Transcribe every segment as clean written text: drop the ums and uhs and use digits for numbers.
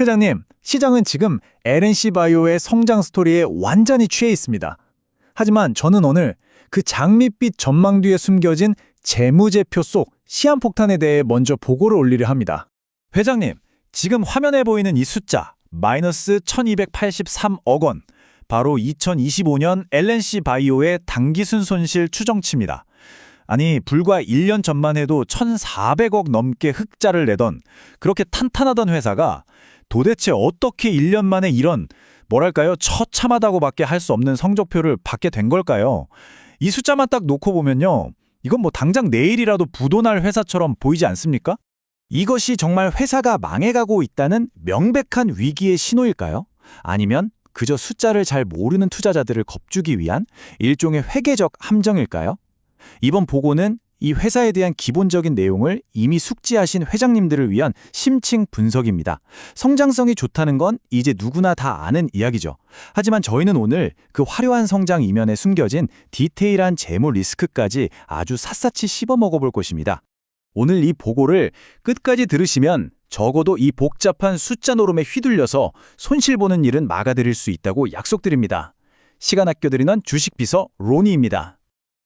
회장님, 시장은 지금 LNC 바이오의 성장 스토리에 완전히 취해 있습니다. 하지만 저는 오늘 그 장밋빛 전망 뒤에 숨겨진 재무제표 속 시한폭탄에 대해 먼저 보고를 올리려 합니다. 회장님, 지금 화면에 보이는 이 숫자, 마이너스 1283억 원, 바로 2025년 LNC 바이오의 당기순 손실 추정치입니다. 아니, 불과 1년 전만 해도 1,400억 넘게 흑자를 내던 그렇게 탄탄하던 회사가 도대체 어떻게 1년 만에 이런, 뭐랄까요, 처참하다고밖에 할 수 없는 성적표를 받게 된 걸까요? 이 숫자만 딱 놓고 보면요, 이건 뭐 당장 내일이라도 부도날 회사처럼 보이지 않습니까? 이것이 정말 회사가 망해가고 있다는 명백한 위기의 신호일까요? 아니면 그저 숫자를 잘 모르는 투자자들을 겁주기 위한 일종의 회계적 함정일까요? 이번 보고는 이 회사에 대한 기본적인 내용을 이미 숙지하신 회장님들을 위한 심층 분석입니다. 성장성이 좋다는 건 이제 누구나 다 아는 이야기죠. 하지만 저희는 오늘 그 화려한 성장 이면에 숨겨진 디테일한 재무 리스크까지 아주 샅샅이 씹어 먹어볼 것입니다. 오늘 이 보고를 끝까지 들으시면 적어도 이 복잡한 숫자 노름에 휘둘려서 손실 보는 일은 막아드릴 수 있다고 약속드립니다. 시간 아껴드리는 주식비서 로니입니다.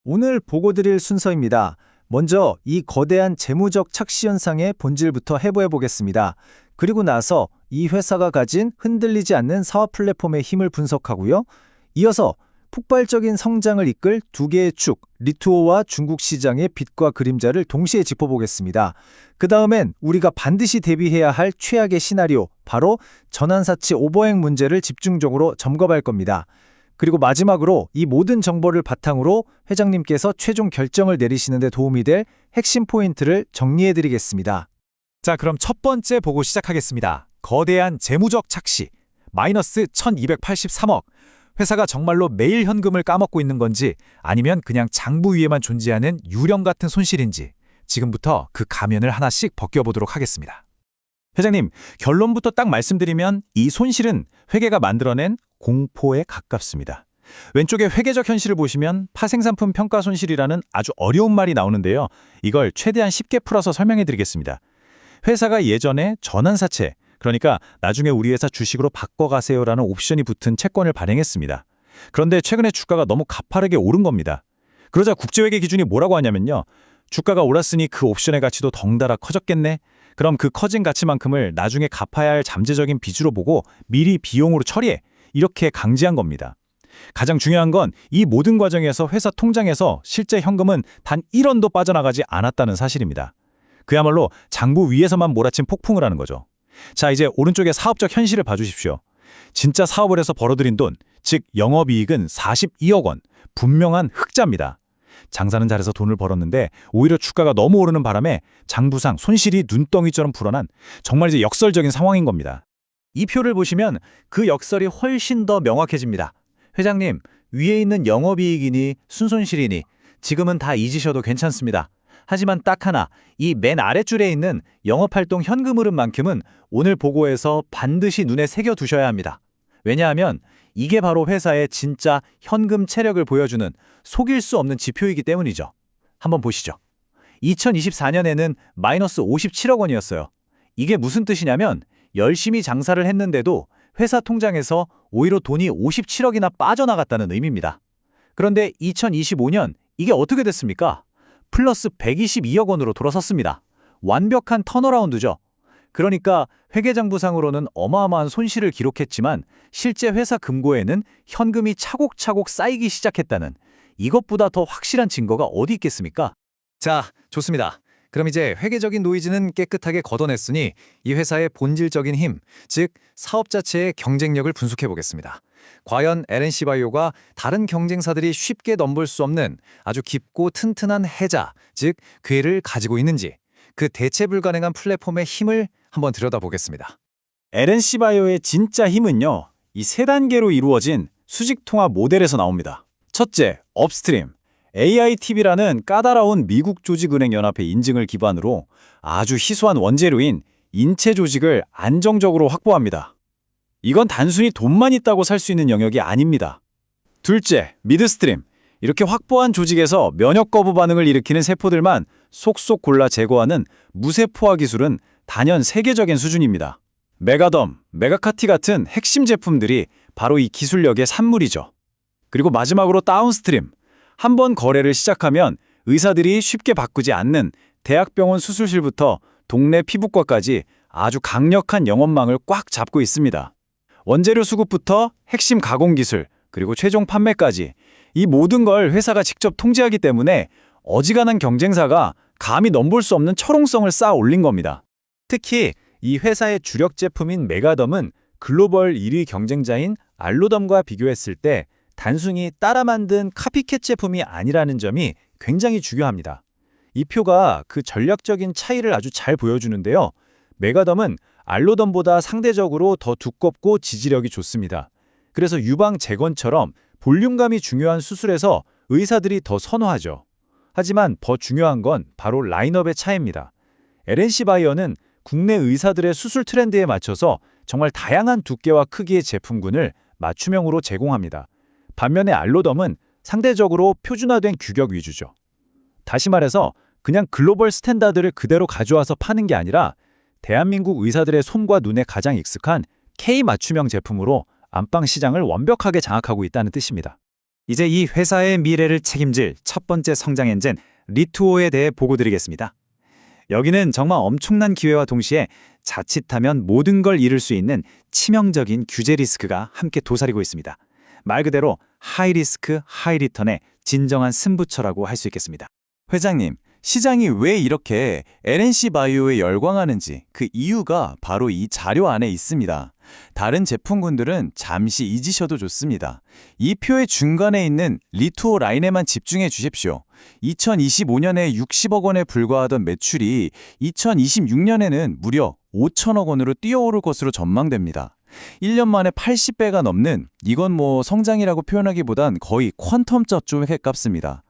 오늘 보고 드릴 순서입니다. 먼저 이 거대한 재무적 착시 현상의 본질부터 해부해 보겠습니다. 그리고 나서 이 회사가 가진 흔들리지 않는 사업 플랫폼의 힘을 분석하고요. 이어서 폭발적인 성장을 이끌 두 개의 축, 리투오와 중국 시장의 빛과 그림자를 동시에 짚어보겠습니다. 그 다음엔 우리가 반드시 대비해야 할 최악의 시나리오, 바로 전환사치 오버행 문제를 집중적으로 점검할 겁니다. 그리고 마지막으로 이 모든 정보를 바탕으로 회장님께서 최종 결정을 내리시는 데 도움이 될 핵심 포인트를 정리해드리겠습니다. 자, 그럼 첫 번째 보고 시작하겠습니다. 거대한 재무적 착시, 마이너스 1283억. 회사가 정말로 매일 현금을 까먹고 있는 건지 아니면 그냥 장부 위에만 존재하는 유령 같은 손실인지 지금부터 그 가면을 하나씩 벗겨보도록 하겠습니다. 회장님, 결론부터 딱 말씀드리면 이 손실은 회계가 만들어낸 공포에 가깝습니다. 왼쪽에 회계적 현실을 보시면 파생상품 평가 손실이라는 아주 어려운 말이 나오는데요. 이걸 최대한 쉽게 풀어서 설명해드리겠습니다. 회사가 예전에 전환사채, 그러니까 나중에 우리 회사 주식으로 바꿔가세요라는 옵션이 붙은 채권을 발행했습니다. 그런데 최근에 주가가 너무 가파르게 오른 겁니다. 그러자 국제회계 기준이 뭐라고 하냐면요. 주가가 올랐으니 그 옵션의 가치도 덩달아 커졌겠네. 그럼 그 커진 가치만큼을 나중에 갚아야 할 잠재적인 빚으로 보고 미리 비용으로 처리해. 이렇게 강제한 겁니다. 가장 중요한 건 이 모든 과정에서 회사 통장에서 실제 현금은 단 1원도 빠져나가지 않았다는 사실입니다. 그야말로 장부 위에서만 몰아친 폭풍을 하는 거죠. 자, 이제 오른쪽에 사업적 현실을 봐주십시오. 진짜 사업을 해서 벌어들인 돈, 즉 영업이익은 42억 원, 분명한 흑자입니다. 장사는 잘해서 돈을 벌었는데 오히려 주가가 너무 오르는 바람에 장부상 손실이 눈덩이처럼 불어난 정말 이제 역설적인 상황인 겁니다. 이 표를 보시면 그 역설이 훨씬 더 명확해집니다. 회장님, 위에 있는 영업이익이니 순손실이니 지금은 다 잊으셔도 괜찮습니다. 하지만 딱 하나, 이 맨 아랫줄에 있는 영업활동 현금 흐름만큼은 오늘 보고에서 반드시 눈에 새겨두셔야 합니다. 왜냐하면 이게 바로 회사의 진짜 현금 체력을 보여주는 속일 수 없는 지표이기 때문이죠. 한번 보시죠. 2024년에는 마이너스 57억 원이었어요. 이게 무슨 뜻이냐면 열심히 장사를 했는데도 회사 통장에서 오히려 돈이 57억이나 빠져나갔다는 의미입니다. 그런데 2025년 이게 어떻게 됐습니까? 플러스 122억 원으로 돌아섰습니다. 완벽한 턴어라운드죠. 그러니까 회계장부상으로는 어마어마한 손실을 기록했지만 실제 회사 금고에는 현금이 차곡차곡 쌓이기 시작했다는 이것보다 더 확실한 증거가 어디 있겠습니까? 자, 좋습니다. 그럼 이제 회계적인 노이즈는 깨끗하게 걷어냈으니 이 회사의 본질적인 힘, 즉 사업 자체의 경쟁력을 분석해 보겠습니다. 과연 LNC 바이오가 다른 경쟁사들이 쉽게 넘볼 수 없는 아주 깊고 튼튼한 해자, 즉 궤를 가지고 있는지 그 대체 불가능한 플랫폼의 힘을 한번 들여다보겠습니다. LNC 바이오의 진짜 힘은요, 이 세 단계로 이루어진 수직 통합 모델에서 나옵니다. 첫째, 업스트림. AITB라는 까다로운 미국 조직은행연합회 인증을 기반으로 아주 희소한 원재료인 인체 조직을 안정적으로 확보합니다. 이건 단순히 돈만 있다고 살 수 있는 영역이 아닙니다. 둘째, 미드스트림. 이렇게 확보한 조직에서 면역 거부 반응을 일으키는 세포들만 속속 골라 제거하는 무세포화 기술은 단연 세계적인 수준입니다. 메가덤, 메가카티 같은 핵심 제품들이 바로 이 기술력의 산물이죠. 그리고 마지막으로 다운스트림. 한번 거래를 시작하면 의사들이 쉽게 바꾸지 않는 대학병원 수술실부터 동네 피부과까지 아주 강력한 영업망을 꽉 잡고 있습니다. 원재료 수급부터 핵심 가공 기술, 그리고 최종 판매까지 이 모든 걸 회사가 직접 통제하기 때문에 어지간한 경쟁사가 감히 넘볼 수 없는 철옹성을 쌓아 올린 겁니다. 특히 이 회사의 주력 제품인 메가덤은 글로벌 1위 경쟁자인 알로덤과 비교했을 때 단순히 따라 만든 카피캣 제품이 아니라는 점이 굉장히 중요합니다. 이 표가 그 전략적인 차이를 아주 잘 보여주는데요. 메가덤은 알로덤보다 상대적으로 더 두껍고 지지력이 좋습니다. 그래서 유방 재건처럼 볼륨감이 중요한 수술에서 의사들이 더 선호하죠. 하지만 더 중요한 건 바로 라인업의 차이입니다. LNC 바이오는 국내 의사들의 수술 트렌드에 맞춰서 정말 다양한 두께와 크기의 제품군을 맞춤형으로 제공합니다. 반면에 알로덤은 상대적으로 표준화된 규격 위주죠. 다시 말해서 그냥 글로벌 스탠다드를 그대로 가져와서 파는 게 아니라 대한민국 의사들의 손과 눈에 가장 익숙한 K 맞춤형 제품으로 안방 시장을 완벽하게 장악하고 있다는 뜻입니다. 이제 이 회사의 미래를 책임질 첫 번째 성장 엔진 리투오에 대해 보고 드리겠습니다. 여기는 정말 엄청난 기회와 동시에 자칫하면 모든 걸 잃을 수 있는 치명적인 규제 리스크가 함께 도사리고 있습니다. 말 그대로 하이 리스크, 하이 리턴의 진정한 승부처라고 할 수 있겠습니다. 회장님, 시장이 왜 이렇게 LNC 바이오에 열광하는지 그 이유가 바로 이 자료 안에 있습니다. 다른 제품군들은 잠시 잊으셔도 좋습니다. 이 표의 중간에 있는 리투오 라인에만 집중해 주십시오. 2025년에 60억 원에 불과하던 매출이 2026년에는 무려 5천억 원으로 뛰어오를 것으로 전망됩니다. 1년 만에 80배가 넘는, 이건 뭐 성장이라고 표현하기보단 거의 퀀텀적 쪽에 가깝습니다.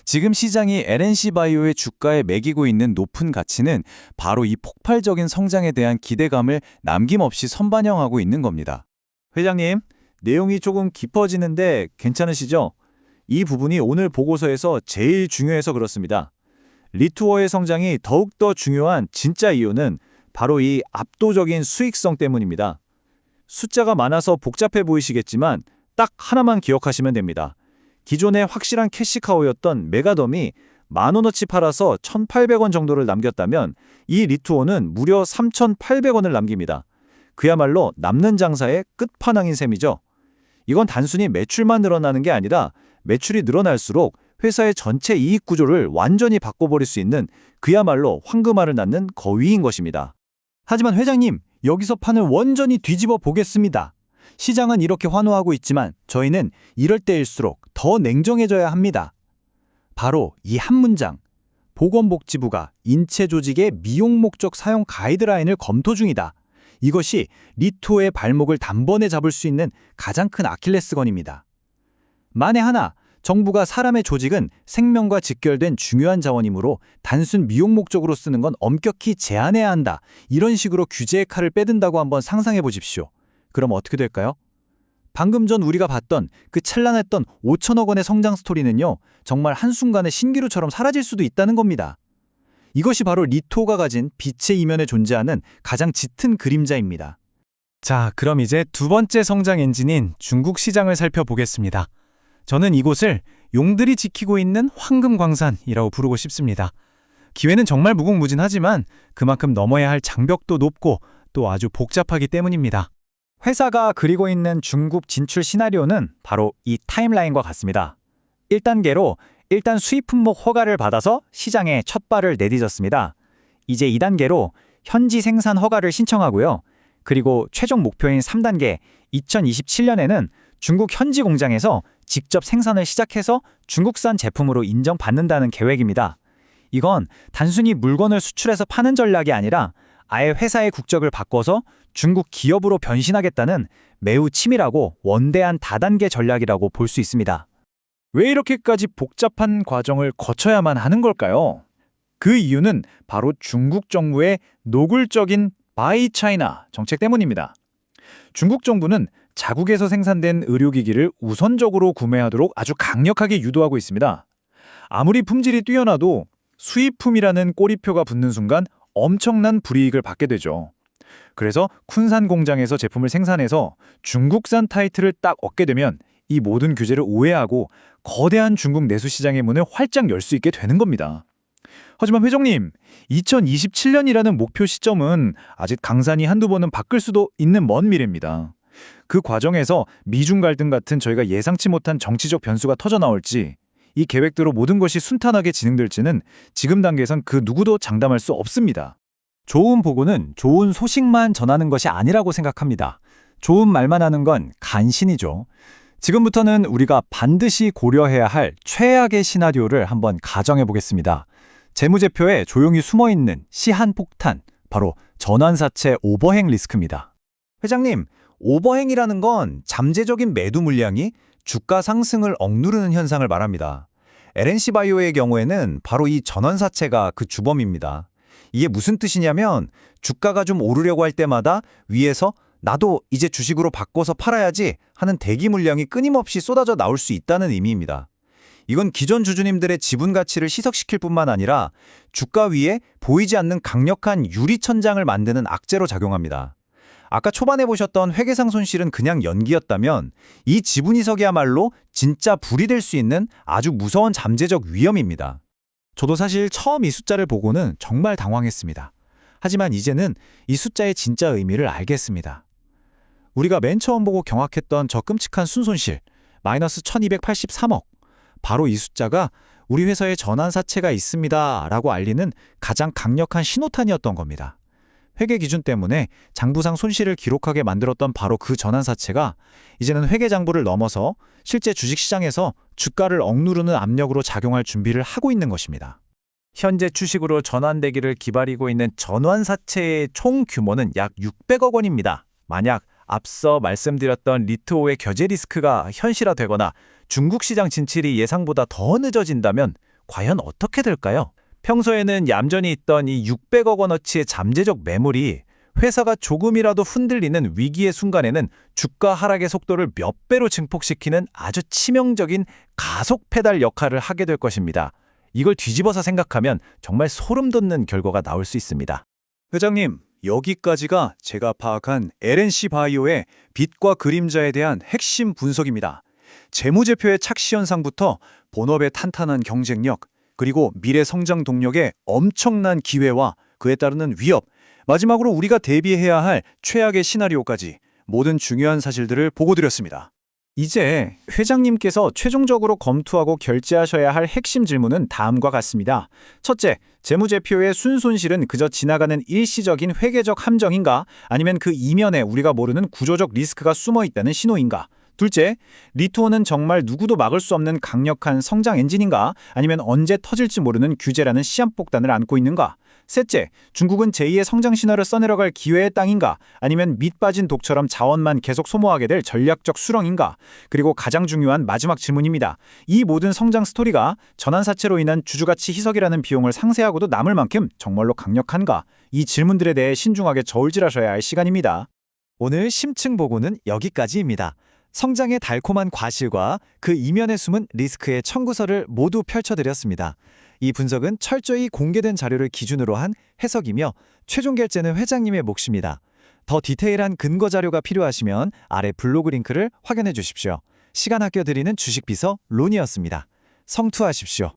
지금 시장이 LNC 바이오의 주가에 매기고 있는 높은 가치는 바로 이 폭발적인 성장에 대한 기대감을 남김없이 선반영하고 있는 겁니다. 회장님, 내용이 조금 깊어지는데 괜찮으시죠? 이 부분이 오늘 보고서에서 제일 중요해서 그렇습니다. 리투어의 성장이 더욱더 중요한 진짜 이유는 바로 이 압도적인 수익성 때문입니다. 숫자가 많아서 복잡해 보이시겠지만 딱 하나만 기억하시면 됩니다. 기존의 확실한 캐시카우였던 메가덤이 10,000원어치 팔아서 1,800원 정도를 남겼다면 이 리투오는 무려 3,800원을 남깁니다. 그야말로 남는 장사의 끝판왕인 셈이죠. 이건 단순히 매출만 늘어나는 게 아니라 매출이 늘어날수록 회사의 전체 이익 구조를 완전히 바꿔버릴 수 있는 그야말로 황금알을 낳는 거위인 것입니다. 하지만 회장님, 여기서 판을 완전히 뒤집어 보겠습니다. 시장은 이렇게 환호하고 있지만 저희는 이럴 때일수록 더 냉정해져야 합니다. 바로 이 한 문장. 보건복지부가 인체 조직의 미용 목적 사용 가이드라인을 검토 중이다. 이것이 리투오의 발목을 단번에 잡을 수 있는 가장 큰 아킬레스건입니다. 만에 하나 정부가 사람의 조직은 생명과 직결된 중요한 자원이므로 단순 미용 목적으로 쓰는 건 엄격히 제한해야 한다. 이런 식으로 규제의 칼을 빼든다고 한번 상상해 보십시오. 그럼 어떻게 될까요? 방금 전 우리가 봤던 그 찬란했던 5천억 원의 성장 스토리는요, 정말 한순간에 신기루처럼 사라질 수도 있다는 겁니다. 이것이 바로 리투오가 가진 빛의 이면에 존재하는 가장 짙은 그림자입니다. 자, 그럼 이제 두 번째 성장 엔진인 중국 시장을 살펴보겠습니다. 저는 이곳을 용들이 지키고 있는 황금광산이라고 부르고 싶습니다. 기회는 정말 무궁무진하지만 그만큼 넘어야 할 장벽도 높고 또 아주 복잡하기 때문입니다. 회사가 그리고 있는 중국 진출 시나리오는 바로 이 타임라인과 같습니다. 1단계로 일단 수입 품목 허가를 받아서 시장에 첫 발을 내딛었습니다. 이제 2단계로 현지 생산 허가를 신청하고요. 그리고 최종 목표인 3단계 2027년에는 중국 현지 공장에서 직접 생산을 시작해서 중국산 제품으로 인정받는다는 계획입니다. 이건 단순히 물건을 수출해서 파는 전략이 아니라 아예 회사의 국적을 바꿔서 중국 기업으로 변신하겠다는 매우 치밀하고 원대한 다단계 전략이라고 볼 수 있습니다. 왜 이렇게까지 복잡한 과정을 거쳐야만 하는 걸까요? 그 이유는 바로 중국 정부의 노골적인 바이 차이나 정책 때문입니다. 중국 정부는 자국에서 생산된 의료기기를 우선적으로 구매하도록 아주 강력하게 유도하고 있습니다. 아무리 품질이 뛰어나도 수입품이라는 꼬리표가 붙는 순간 엄청난 불이익을 받게 되죠. 그래서 쿤산 공장에서 제품을 생산해서 중국산 타이틀을 딱 얻게 되면 이 모든 규제를 우회하고 거대한 중국 내수 시장의 문을 활짝 열 수 있게 되는 겁니다. 하지만 회장님, 2027년이라는 목표 시점은 아직 강산이 한두 번은 바뀔 수도 있는 먼 미래입니다. 그 과정에서 미중 갈등 같은 저희가 예상치 못한 정치적 변수가 터져 나올지, 이 계획대로 모든 것이 순탄하게 진행될지는 지금 단계에선 그 누구도 장담할 수 없습니다. 좋은 보고는 좋은 소식만 전하는 것이 아니라고 생각합니다. 좋은 말만 하는 건 간신이죠. 지금부터는 우리가 반드시 고려해야 할 최악의 시나리오를 한번 가정해 보겠습니다. 재무제표에 조용히 숨어있는 시한폭탄, 바로 전환사채 오버행 리스크입니다. 회장님, 오버행이라는 건 잠재적인 매도 물량이 주가 상승을 억누르는 현상을 말합니다. LNC 바이오의 경우에는 바로 이 전환사채가 그 주범입니다. 이게 무슨 뜻이냐면 주가가 좀 오르려고 할 때마다 위에서 나도 이제 주식으로 바꿔서 팔아야지 하는 대기 물량이 끊임없이 쏟아져 나올 수 있다는 의미입니다. 이건 기존 주주님들의 지분 가치를 희석시킬 뿐만 아니라 주가 위에 보이지 않는 강력한 유리천장을 만드는 악재로 작용합니다. 아까 초반에 보셨던 회계상 손실은 그냥 연기였다면 이 지분 희석이야말로 진짜 불이 될 수 있는 아주 무서운 잠재적 위험입니다. 저도 사실 처음 이 숫자를 보고는 정말 당황했습니다. 하지만 이제는 이 숫자의 진짜 의미를 알겠습니다. 우리가 맨 처음 보고 경악했던 저 끔찍한 순손실, 마이너스 1283억. 바로 이 숫자가 우리 회사에 전환사채가 있습니다 라고 알리는 가장 강력한 신호탄이었던 겁니다. 회계 기준 때문에 장부상 손실을 기록하게 만들었던 바로 그 전환사채가 이제는 회계장부를 넘어서 실제 주식시장에서 주가를 억누르는 압력으로 작용할 준비를 하고 있는 것입니다. 현재 주식으로 전환되기를 기다리고 있는 전환사채의 총 규모는 약 600억 원입니다. 만약 앞서 말씀드렸던 리트오의 겨제 리스크가 현실화되거나 중국 시장 진출이 예상보다 더 늦어진다면 과연 어떻게 될까요? 평소에는 얌전히 있던 이 600억 원어치의 잠재적 매물이 회사가 조금이라도 흔들리는 위기의 순간에는 주가 하락의 속도를 몇 배로 증폭시키는 아주 치명적인 가속 페달 역할을 하게 될 것입니다. 이걸 뒤집어서 생각하면 정말 소름 돋는 결과가 나올 수 있습니다. 회장님, 여기까지가 제가 파악한 LNC 바이오의 빛과 그림자에 대한 핵심 분석입니다. 재무제표의 착시 현상부터 본업의 탄탄한 경쟁력, 그리고 미래 성장 동력의 엄청난 기회와 그에 따르는 위협, 마지막으로 우리가 대비해야 할 최악의 시나리오까지 모든 중요한 사실들을 보고드렸습니다. 이제 회장님께서 최종적으로 검토하고 결제하셔야 할 핵심 질문은 다음과 같습니다. 첫째, 재무제표의 순손실은 그저 지나가는 일시적인 회계적 함정인가? 아니면 그 이면에 우리가 모르는 구조적 리스크가 숨어 있다는 신호인가? 둘째, 리투오는 정말 누구도 막을 수 없는 강력한 성장 엔진인가? 아니면 언제 터질지 모르는 규제라는 시한폭탄을 안고 있는가? 셋째, 중국은 제2의 성장 신화를 써내려갈 기회의 땅인가? 아니면 밑 빠진 독처럼 자원만 계속 소모하게 될 전략적 수렁인가? 그리고 가장 중요한 마지막 질문입니다. 이 모든 성장 스토리가 전환사채로 인한 주주가치 희석이라는 비용을 상쇄하고도 남을 만큼 정말로 강력한가? 이 질문들에 대해 신중하게 저울질하셔야 할 시간입니다. 오늘 심층 보고는 여기까지입니다. 성장의 달콤한 과실과 그 이면에 숨은 리스크의 청구서를 모두 펼쳐드렸습니다. 이 분석은 철저히 공개된 자료를 기준으로 한 해석이며 최종 결제는 회장님의 몫입니다. 더 디테일한 근거 자료가 필요하시면 아래 블로그 링크를 확인해 주십시오. 시간 아껴드리는 주식비서 론이었습니다. 성투하십시오.